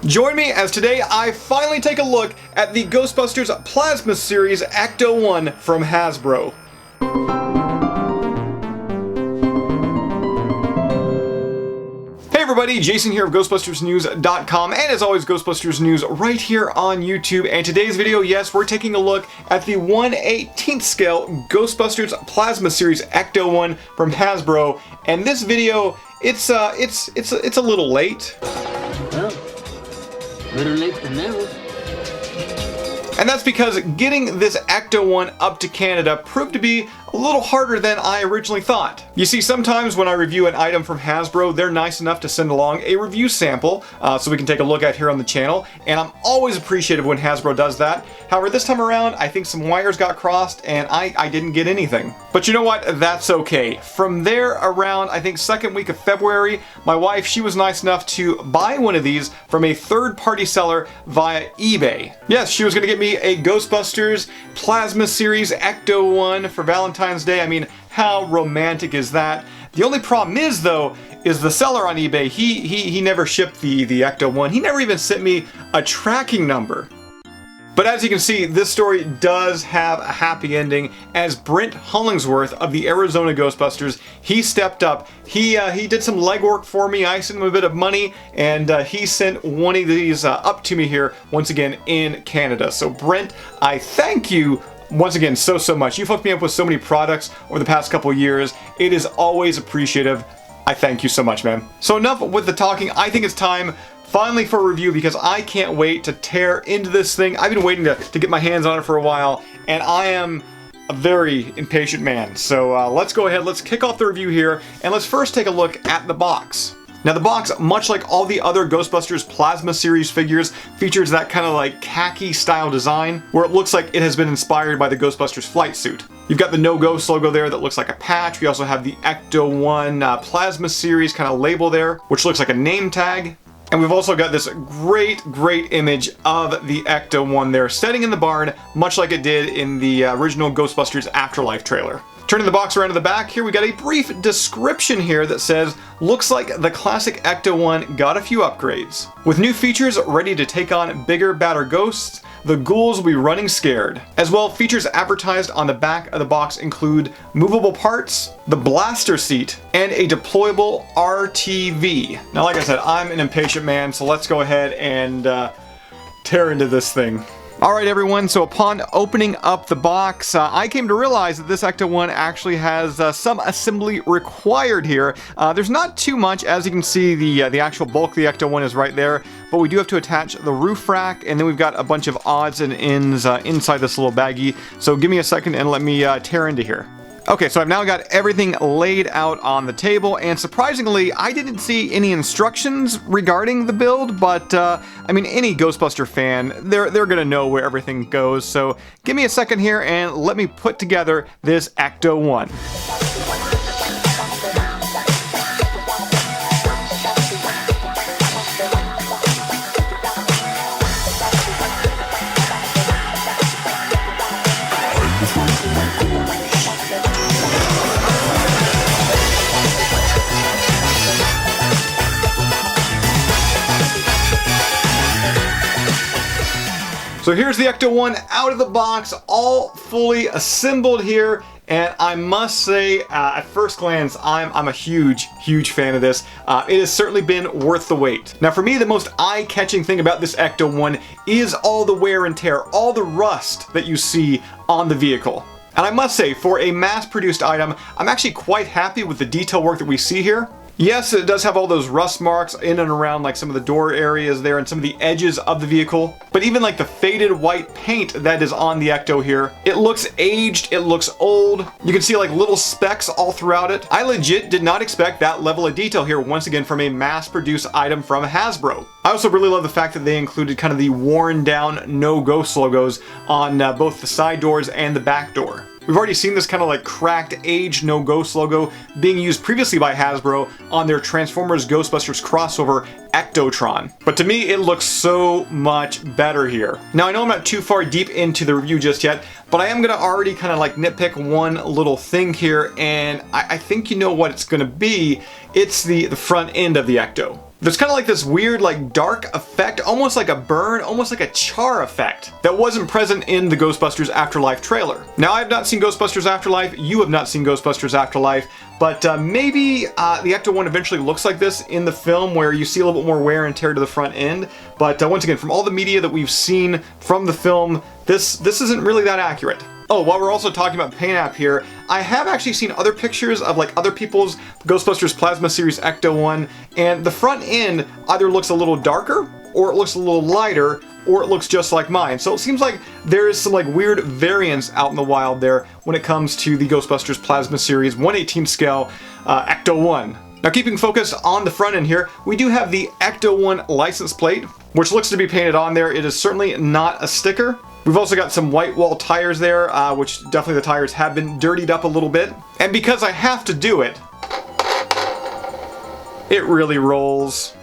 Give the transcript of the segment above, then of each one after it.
Join me as today I finally take a look at the Ghostbusters Plasma Series Ecto-1 from Hasbro. Hey everybody, Jason here of GhostbustersNews.com, and as always, Ghostbusters News right here on YouTube. And today's video, yes, we're taking a look at the 1/18th scale Ghostbusters Plasma Series Ecto-1 from Hasbro. And this video, it's a little late. Well, better late than never. And that's because getting this Ecto-1 up to Canada proved to be a little harder than I originally thought. You see, sometimes when I review an item from Hasbro, they're nice enough to send along a review sample so we can take a look at here on the channel, and I'm always appreciative when Hasbro does that. However, this time around, I think some wires got crossed and I didn't get anything. But you know what? That's okay. From there around, I think second week of February, my wife, she was nice enough to buy one of these from a third-party seller via eBay. Yes, she was going to get me a Ghostbusters Plasma Series Ecto-1 for Valentine's Day. I mean, how romantic is that? The only problem is, though, is the seller on eBay, he never shipped the Ecto-1. He never even sent me a tracking number. But as you can see, this story does have a happy ending, as Brent Hollingsworth of the Arizona Ghostbusters, he stepped up. He did some legwork for me. I sent him a bit of money, and he sent one of these up to me here, once again, in Canada. So Brent, I thank you once again so much. You've hooked me up with so many products over the past couple of years. It is always appreciative. I thank you so much, man. So enough with the talking. I think it's time finally for a review, because I can't wait to tear into this thing. I've been waiting to get my hands on it for a while, and I am a very impatient man. So let's go ahead, let's kick off the review here, and let's first take a look at the box. Now the box, much like all the other Ghostbusters Plasma Series figures, features that kind of like khaki style design, where it looks like it has been inspired by the Ghostbusters flight suit. You've got the No Ghost logo there that looks like a patch. We also have the Ecto-1 Plasma Series kind of label there, which looks like a name tag. And we've also got this great image of the Ecto-1 there, setting in the barn, much like it did in the original Ghostbusters Afterlife trailer. Turning the box around to the back here, we got a brief description here that says, looks like the classic Ecto-1 got a few upgrades. With new features ready to take on bigger, badder ghosts, the ghouls will be running scared. As well, features advertised on the back of the box include movable parts, the blaster seat, and a deployable RTV. Now, like I said, I'm an impatient man, so let's go ahead and tear into this thing. Alright everyone, so upon opening up the box, I came to realize that this Ecto-1 actually has some assembly required here. There's not too much. As you can see, the actual bulk of the Ecto-1 is right there, but we do have to attach the roof rack, and then we've got a bunch of odds and ends inside this little baggie. So give me a second and let me tear into here. Okay, so I've now got everything laid out on the table, and surprisingly, I didn't see any instructions regarding the build, but I mean, any Ghostbuster fan, they're gonna know where everything goes. So give me a second here and let me put together this Ecto-1. So here's the Ecto-1 out of the box, all fully assembled here, and I must say, at first glance, I'm a huge fan of this. It has certainly been worth the wait. Now for me, the most eye-catching thing about this Ecto-1 is all the wear and tear, all the rust that you see on the vehicle. And I must say, for a mass-produced item, I'm actually quite happy with the detail work that we see here. Yes, it does have all those rust marks in and around like some of the door areas there and some of the edges of the vehicle. But even like the faded white paint that is on the Ecto here, it looks aged, it looks old. You can see like little specks all throughout it. I legit did not expect that level of detail here once again from a mass-produced item from Hasbro. I also really love the fact that they included kind of the worn down No Ghost logos on both the side doors and the back door. We've already seen this kind of like cracked, aged No Ghost logo being used previously by Hasbro on their Transformers Ghostbusters crossover Ectotron. But to me, it looks so much better here. Now, I know I'm not too far deep into the review just yet, but I am going to already kind of like nitpick one little thing here, and I think you know what it's going to be. It's the front end of the Ecto. There's kind of like this weird like dark effect, almost like a burn, almost like a char effect that wasn't present in the Ghostbusters Afterlife trailer. Now, I have not seen Ghostbusters Afterlife, you have not seen Ghostbusters Afterlife, but maybe the Ecto-1 eventually looks like this in the film, where you see a little bit more wear and tear to the front end. But once again, from all the media that we've seen from the film, this isn't really that accurate. Oh, while we're also talking about paint app here, I have actually seen other pictures of like other people's Ghostbusters Plasma Series Ecto-1, and the front end either looks a little darker, or it looks a little lighter, or it looks just like mine. So it seems like there is some like weird variance out in the wild there when it comes to the Ghostbusters Plasma Series 1/18 scale Ecto-1. Now, keeping focused on the front end here, we do have the Ecto-1 license plate, which looks to be painted on there. It is certainly not a sticker. We've also got some white wall tires there, which definitely the tires have been dirtied up a little bit. And because I have to do it, it really rolls.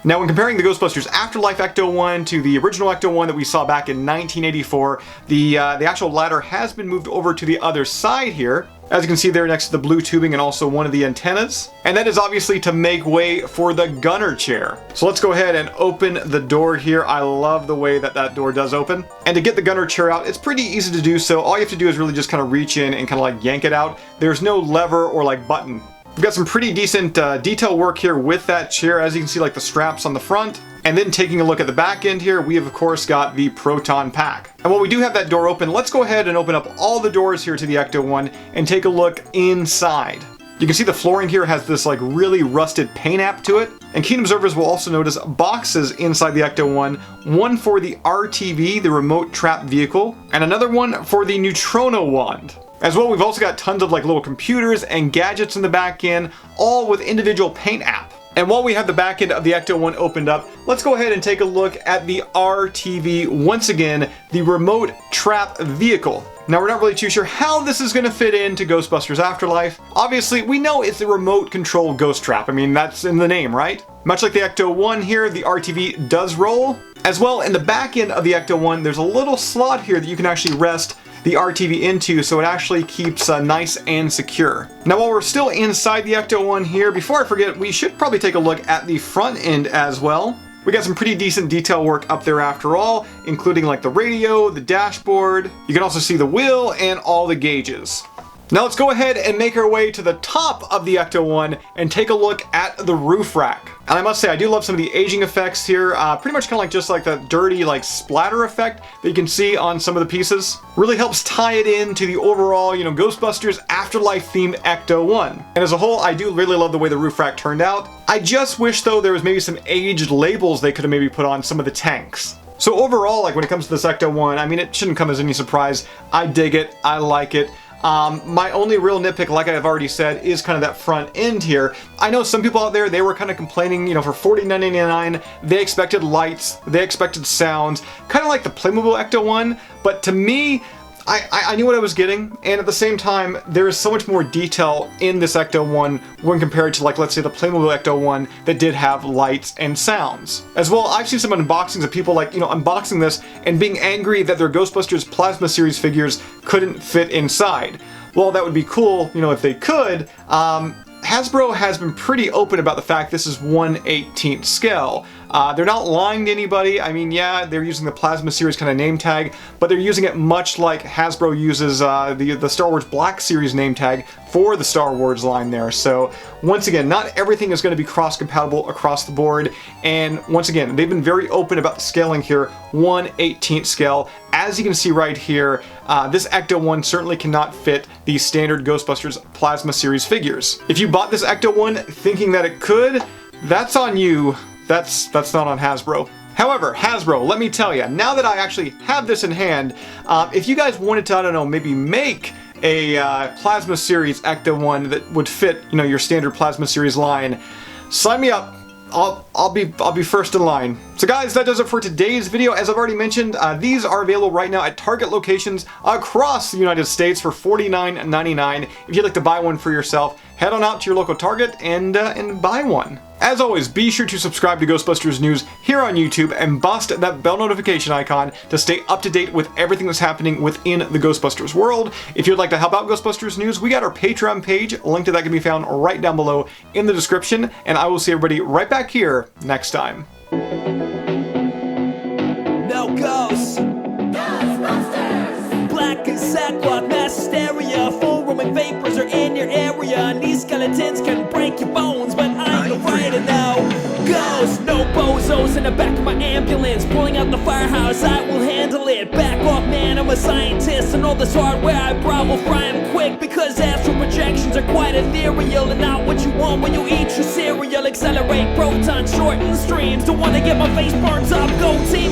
Now, when comparing the Ghostbusters Afterlife Ecto-1 to the original Ecto-1 that we saw back in 1984, the actual ladder has been moved over to the other side here. As you can see there next to the blue tubing and also one of the antennas. And that is obviously to make way for the gunner chair. So let's go ahead and open the door here. I love the way that that door does open. And to get the gunner chair out, it's pretty easy to do so. All you have to do is really just kind of reach in and kind of like yank it out. There's no lever or like button. We've got some pretty decent detail work here with that chair. As you can see, like the straps on the front. And then taking a look at the back end here, we have of course got the proton pack. And while we do have that door open, let's go ahead and open up all the doors here to the Ecto-1 and take a look inside. You can see the flooring here has this like really rusted paint app to it. And keen observers will also notice boxes inside the Ecto-1, one for the RTV, the remote trap vehicle, and another one for the Neutrino wand. As well, we've also got tons of like little computers and gadgets in the back end, all with individual paint app. And while we have the back end of the Ecto-1 opened up, let's go ahead and take a look at the RTV, once again, the remote trap vehicle. Now, we're not really too sure how this is going to fit into Ghostbusters Afterlife. Obviously, we know it's a remote control ghost trap. I mean, that's in the name, right? Much like the Ecto-1 here, the RTV does roll. As well, in the back end of the Ecto-1, there's a little slot here that you can actually rest the RTV into, so it actually keeps nice and secure. Now, while we're still inside the Ecto-1 here, before I forget, we should probably take a look at the front end as well. We got some pretty decent detail work up there after all, including like the radio, the dashboard. You can also see the wheel and all the gauges. Now let's go ahead and make our way to the top of the Ecto-1 and take a look at the roof rack. And I must say, I do love some of the aging effects here. Pretty much kind of like just like that dirty like splatter effect that you can see on some of the pieces. Really helps tie it into the overall, you know, Ghostbusters Afterlife themed Ecto-1. And as a whole, I do really love the way the roof rack turned out. I just wish though there was maybe some aged labels they could have maybe put on some of the tanks. So overall, like when it comes to this Ecto-1, I mean, it shouldn't come as any surprise. I dig it, I like it. My only real nitpick, like I've already said, is kind of that front end here. I know some people out there, they were kind of complaining, you know, for $49.99, they expected lights, they expected sounds, kind of like the Playmobil Ecto-1, but to me, I knew what I was getting, and at the same time, there is so much more detail in this Ecto-1 when compared to, like, let's say the Playmobil Ecto-1 that did have lights and sounds. As well, I've seen some unboxings of people, like, you know, unboxing this and being angry that their Ghostbusters Plasma Series figures couldn't fit inside. Well, that would be cool, you know, if they could. Hasbro has been pretty open about the fact this is 1/18 scale. They're not lying to anybody. I mean, yeah, they're using the Plasma Series kind of name tag, but they're using it much like Hasbro uses the Star Wars Black Series name tag for the Star Wars line there. So once again, not everything is going to be cross-compatible across the board. And once again, they've been very open about the scaling here, 1/18 scale. As you can see right here, this Ecto-1 certainly cannot fit the standard Ghostbusters Plasma Series figures. If you bought this Ecto-1 thinking that it could, that's on you. That's not on Hasbro. However, Hasbro, let me tell you, now that I actually have this in hand, if you guys wanted to, I don't know, maybe make a Plasma Series Ecto-1 that would fit, you know, your standard Plasma Series line, sign me up. I'll be first in line. So guys, that does it for today's video. As I've already mentioned, these are available right now at Target locations across the United States for $49.99. If you'd like to buy one for yourself, head on out to your local Target and buy one. As always, be sure to subscribe to Ghostbusters News here on YouTube and bust that bell notification icon to stay up to date with everything that's happening within the Ghostbusters world. If you'd like to help out Ghostbusters News, we got our Patreon page. A link to that can be found right down below in the description, and I will see everybody right back here next time. No ghosts. Ghostbusters! Black and sackcloth, mass hysteria. Full rooming vapors are in your area. And these skeletons can break your bones, but I'm the writer now. Ghosts, no bozos in the back of my ambulance. Pulling out the firehouse, I will handle it. Back off, man, I'm a scientist. And all this hardware I brought will fry 'em quick. Because astral projections are quite ethereal and not what you want when you eat your cereal. Accelerate protons, shorten streams. Don't wanna get my face burnt up, go team.